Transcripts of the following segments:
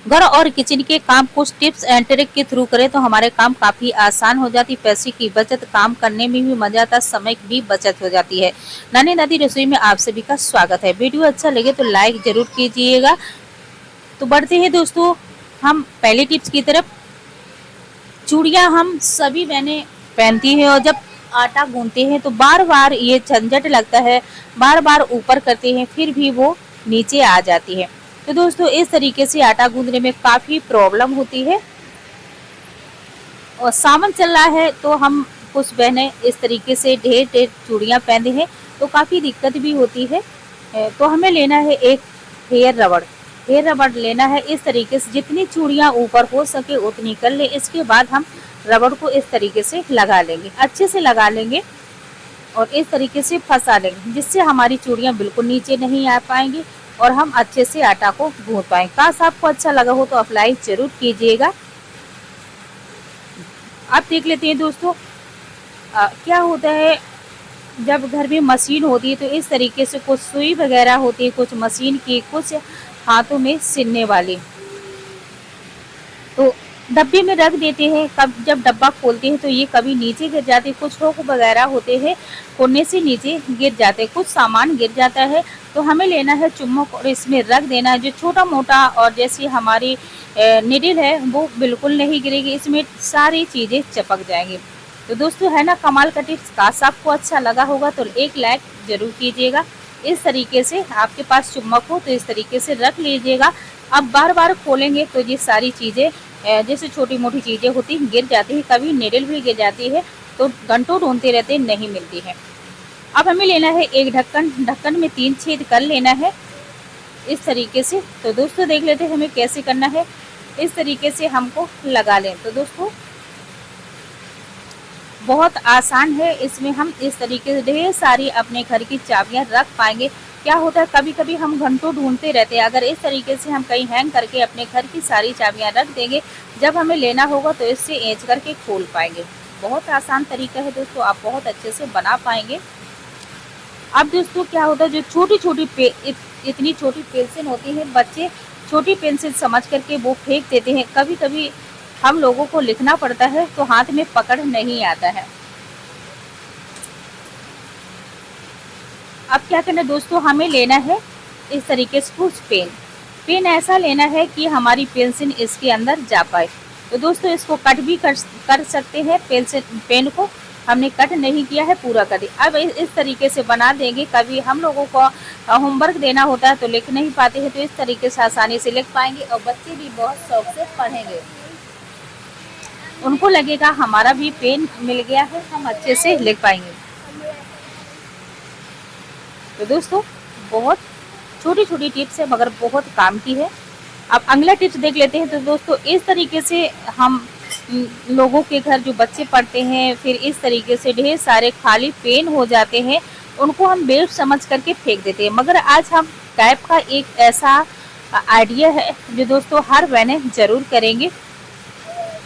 घर और किचन के काम कुछ टिप्स एंड ट्रिक के थ्रू करें तो हमारे काम काफी आसान हो जाती, पैसे की बचत, काम करने में भी मजा आता, समय की भी बचत हो जाती है। नानी दादी रसोई में आप सभी का स्वागत है। वीडियो अच्छा लगे तो लाइक जरूर कीजिएगा। तो बढ़ते हैं दोस्तों हम पहले टिप्स की तरफ। चूड़ियां हम सभी बहनें पहनती है और जब आटा गूंथते हैं तो बार बार ये झंझट लगता है, बार बार ऊपर करते हैं फिर भी वो नीचे आ जाती है। तो दोस्तों इस तरीके से आटा गूंथने में काफी प्रॉब्लम होती है और सावन चल रहा है तो हम कुछ बहनें इस तरीके से ढेर ढेर चूड़ियां पहनते हैं तो काफी दिक्कत भी होती है। तो हमें लेना है एक हेयर रबड़। हेयर रबड़ लेना है इस तरीके से, जितनी चूड़ियां ऊपर हो सके उतनी कर ले। इसके बाद हम रबड़ को इस तरीके से लगा लेंगे, अच्छे से लगा लेंगे और इस तरीके से फंसा लेंगे, जिससे हमारी चूड़ियां बिल्कुल नीचे नहीं आ पाएंगी और हम अच्छे से आटा को गूंथ पाएंगे। काश आपको अच्छा लगा हो तो अप्लाई जरूर कीजिएगा। आप देख लेते हैं दोस्तों क्या होता है जब घर में मशीन होती है तो इस तरीके से कुछ सुई वगैरह होती है, कुछ मशीन की, कुछ हाथों में सिलने वाली, तो डब्बे में रख देते हैं। कब जब डब्बा खोलते हैं तो ये कभी नीचे गिर जाते हैं, कुछ हुक वगैरह होते हैं खोलने से नीचे गिर जाते हैं, कुछ सामान गिर जाता है। तो हमें लेना है चुम्बक और इसमें रख देना है। जो छोटा मोटा और जैसी हमारी निडल है वो बिल्कुल नहीं गिरेगी, इसमें सारी चीज़ें चिपक जाएंगी। तो दोस्तों है ना कमाल का टिप्स। काश आपको अच्छा लगा होगा तो एक लाइक जरूर कीजिएगा। इस तरीके से आपके पास चुम्बक हो तो इस तरीके से रख लीजिएगा। अब बार बार खोलेंगे तो ये सारी चीज़ें जैसे छोटी मोटी चीज़ें होती गिर जाती है, कभी निडल भी गिर जाती है तो घंटों ढूंढते रहते नहीं मिलती है। अब हमें लेना है एक ढक्कन। ढक्कन में 3 छेद कर लेना है इस तरीके से। तो दोस्तों देख लेते हैं हमें कैसे करना है। इस तरीके से हमको लगा लें। तो दोस्तों बहुत आसान है, इसमें हम इस तरीके से ढेर सारी अपने घर की चाबियां रख पाएंगे। क्या होता है कभी कभी हम घंटों ढूंढते रहते हैं, अगर इस तरीके से हम कहीं हैंग करके अपने घर की सारी चाबियां रख देंगे, जब हमें लेना होगा तो इससे एंच करके खोल पाएंगे। बहुत आसान तरीका है दोस्तों, आप बहुत अच्छे से बना पाएंगे। अब दोस्तों क्या होता है जो छोटी छोटी इतनी छोटी पेंसिल होती है, बच्चे छोटी पेंसिल समझ करके वो फेंक देते हैं। कभी कभी हम लोगों को लिखना पड़ता है तो हाथ में पकड़ नहीं आता है। अब क्या करना है दोस्तों, हमें लेना है इस तरीके से कुछ पेन। पेन ऐसा लेना है कि हमारी पेंसिल इसके अंदर जा पाए। तो दोस्तों इसको कट भी कर सकते हैं। पेन को हमने कट नहीं किया है, पूरा कर दिया। अब इस तरीके से बना देंगे। कभी हम लोगों को होमवर्क देना होता है तो लिख नहीं पाते हैं, तो इस तरीके से आसानी से लिख पाएंगे और बच्चे भी बहुत शौक से पढ़ेंगे। उनको लगेगा हमारा भी पेन मिल गया है, हम अच्छे से लिख पाएंगे। तो दोस्तों बहुत छोटी छोटी टिप्स है मगर बहुत काम की है। अब अगला टिप्स देख लेते हैं। तो दोस्तों इस तरीके से हम लोगों के घर जो बच्चे पढ़ते हैं फिर इस तरीके से ढेर सारे खाली पेन हो जाते हैं, उनको हम बेवकूफ समझ करके फेंक देते हैं। मगर आज हम टाइप का एक ऐसा आइडिया है जो दोस्तों हर बहनें जरूर करेंगे।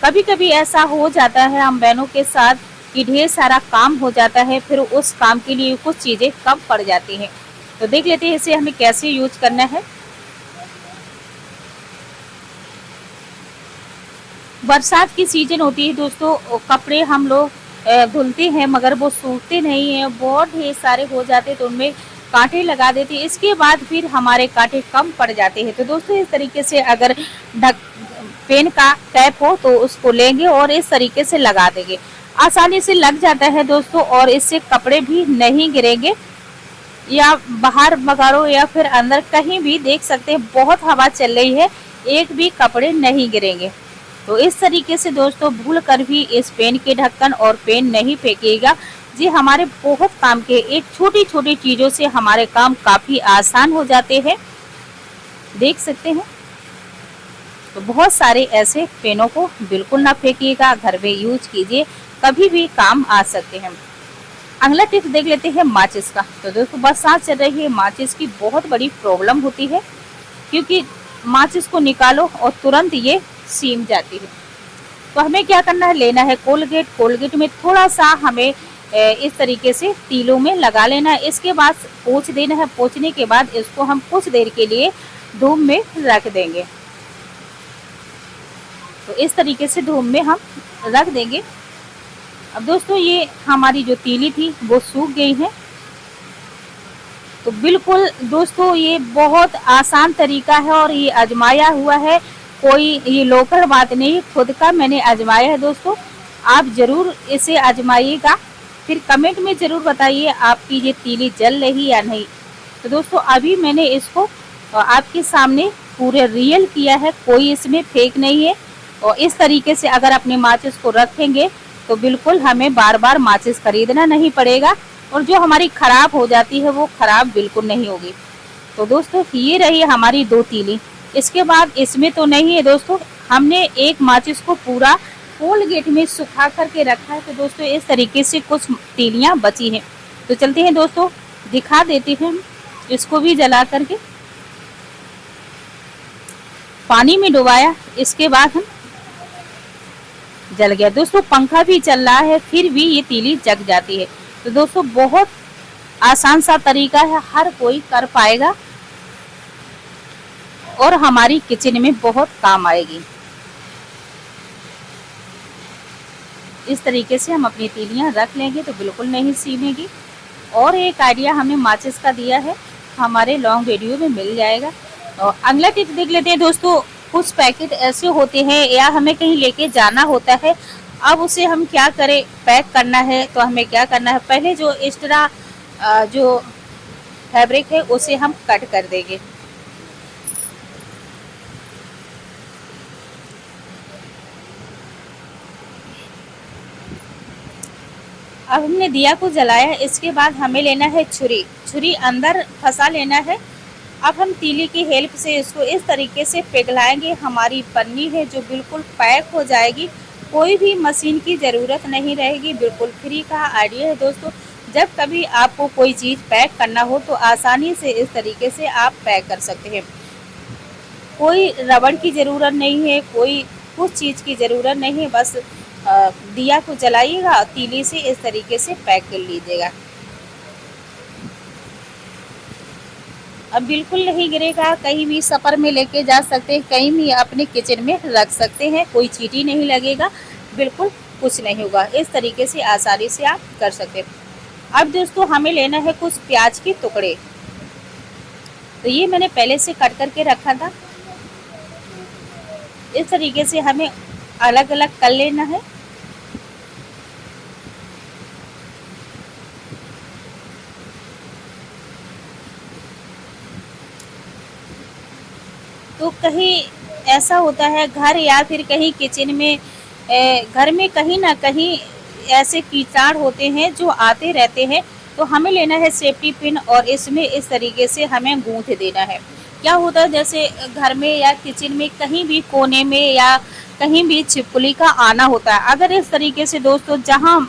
कभी कभी ऐसा हो जाता है हम बहनों के साथ कि ढेर सारा काम हो जाता है, फिर उस काम के लिए कुछ चीज़ें कम पड़ जाती हैं। तो देख लेते हैं इसे हमें कैसे यूज करना है। बरसात की सीजन होती है दोस्तों, कपड़े हम लोग धुलते हैं मगर वो सूखते नहीं हैं, बहुत ढेर सारे हो जाते तो उनमें कांटे लगा देते हैं। इसके बाद फिर हमारे कांटे कम पड़ जाते हैं। तो दोस्तों इस तरीके से अगर पेन का कैप हो तो उसको लेंगे और इस तरीके से लगा देंगे, आसानी से लग जाता है दोस्तों और इससे कपड़े भी नहीं गिरेंगे। या बाहर बगारो या फिर अंदर कहीं भी देख सकते हैं बहुत हवा चल रही है, एक भी कपड़े नहीं गिरेंगे। तो इस तरीके से दोस्तों भूल कर भी इस पेन के ढक्कन और पेन नहीं फेंकिएगा। जी हमारे बहुत काम के एक छोटी छोटी चीजों से हमारे काम काफी आसान हो जाते हैं, देख सकते हैं। तो बहुत सारे ऐसे पेनों को बिल्कुल ना फेंकिएगा, घर में यूज कीजिए, कभी भी काम आ सकते हैं। अगला टिप्स देख लेते हैं माचिस का। तो दोस्तों बरसात चल रही है, माचिस की बहुत बड़ी प्रॉब्लम होती है क्योंकि माचिस को निकालो और तुरंत ये सीम जाती है। तो हमें क्या करना है, लेना है कोलगेट। कोलगेट में थोड़ा सा हमें इस तरीके से तीलों में लगा लेना है। इसके बाद पोंछ देना है। पोंछने के बाद इसको हम कुछ देर के लिए धूप में रख देंगे। तो इस तरीके से धूप में हम रख देंगे। अब दोस्तों ये हमारी जो तीली थी वो सूख गई है। तो बिल्कुल दोस्तों ये बहुत आसान तरीका है और ये आजमाया हुआ है, कोई ये लोकल बात नहीं, खुद का मैंने आजमाया है दोस्तों। आप ज़रूर इसे आजमाइएगा, फिर कमेंट में ज़रूर बताइए आपकी ये तीली जल रही या नहीं। तो दोस्तों अभी मैंने इसको आपके सामने पूरे रियल किया है, कोई इसमें फेक नहीं है। और इस तरीके से अगर अपने माचिस को रखेंगे तो बिल्कुल हमें बार बार माचिस खरीदना नहीं पड़ेगा और जो हमारी ख़राब हो जाती है वो ख़राब बिल्कुल नहीं होगी। तो दोस्तों ये रही हमारी 2 तीली। इसके बाद इसमें तो नहीं है दोस्तों, हमने एक माचिस को पूरा कोलगेट में सुखा करके रखा है। तो दोस्तों इस तरीके से कुछ तीलियाँ बची हैं। तो चलते हैं दोस्तों, दिखा देते हैं हम इसको भी जला करके। पानी में डुबाया, इसके बाद हम जल गया दोस्तों, पंखा भी चल रहा है फिर भी ये तीली जग जाती है। तो दोस्तों बहुत आसान सा तरीका है, हर कोई कर पाएगा और हमारी किचन में बहुत काम आएगी। इस तरीके से हम अपनी तीलियां रख लेंगे तो बिल्कुल नहीं सीमेगी। और एक आइडिया हमने माचिस का दिया है, हमारे लॉन्ग वीडियो में मिल जाएगा। और अगला टिप देख लेते हैं दोस्तों। कुछ पैकेट ऐसे होते हैं या हमें कहीं लेके जाना होता है, अब उसे हम क्या करें, पैक करना है तो हमें क्या करना है, पहले जो एक्स्ट्रा जो फैब्रिक है उसे हम कट कर देंगे। अब हमने दिया को जलाया, इसके बाद हमें लेना है छुरी अंदर फंसा लेना है। अब हम तीली की हेल्प से इसको इस तरीके से पिघलाएंगे, हमारी पन्नी है जो बिल्कुल पैक हो जाएगी, कोई भी मशीन की ज़रूरत नहीं रहेगी। बिल्कुल फ्री का आइडिया है दोस्तों। जब कभी आपको कोई चीज़ पैक करना हो तो आसानी से इस तरीके से आप पैक कर सकते हैं। कोई रबड़ की ज़रूरत नहीं है, कोई कुछ चीज़ की ज़रूरत नहीं है, बस दिया को जलाइएगा, तीली से इस तरीके से पैक कर लीजिएगा। अब बिल्कुल नहीं गिरेगा, कहीं भी सफ़र में लेके जा सकते हैं, कहीं भी अपने किचन में रख सकते हैं, कोई चींटी नहीं लगेगा, बिल्कुल कुछ नहीं होगा। इस तरीके से आसानी से आप कर सकते हैं। अब दोस्तों हमें लेना है कुछ प्याज के टुकड़े, तो ये मैंने पहले से कट करके रखा था। इस तरीके से हमें अलग अलग कर लेना है। तो कहीं ऐसा होता है घर या फिर कहीं किचन में घर में कहीं ना कहीं ऐसे कीटाणु होते हैं जो आते रहते हैं, तो हमें लेना है सेफ्टी पिन और इसमें इस तरीके से हमें गूंथ देना है। क्या होता है जैसे घर में या किचन में कहीं भी कोने में या कहीं भी छिपकली का आना होता है, अगर इस तरीके से दोस्तों जहां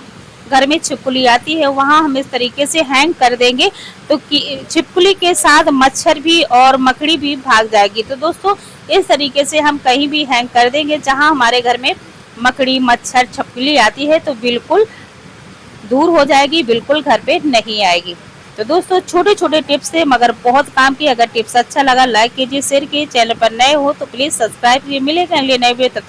घर में छिपकली आती है वहां हम इस तरीके से हैंग कर देंगे तो छिपकली के साथ मच्छर भी और मकड़ी भी भाग जाएगी। तो दोस्तों इस तरीके से हम कहीं भी हैंग कर देंगे जहां हमारे घर में मकड़ी मच्छर छिपकली आती है तो बिल्कुल दूर हो जाएगी, बिल्कुल घर पे नहीं आएगी। तो दोस्तों छोटे छोटे टिप्स थे मगर बहुत काम की। अगर टिप्स अच्छा लगा लाइक कीजिए, शेयर कीजिए, चैनल पर नए हो तो प्लीज सब्सक्राइब कीजिए। मिलेगा अगले नए वीडियो।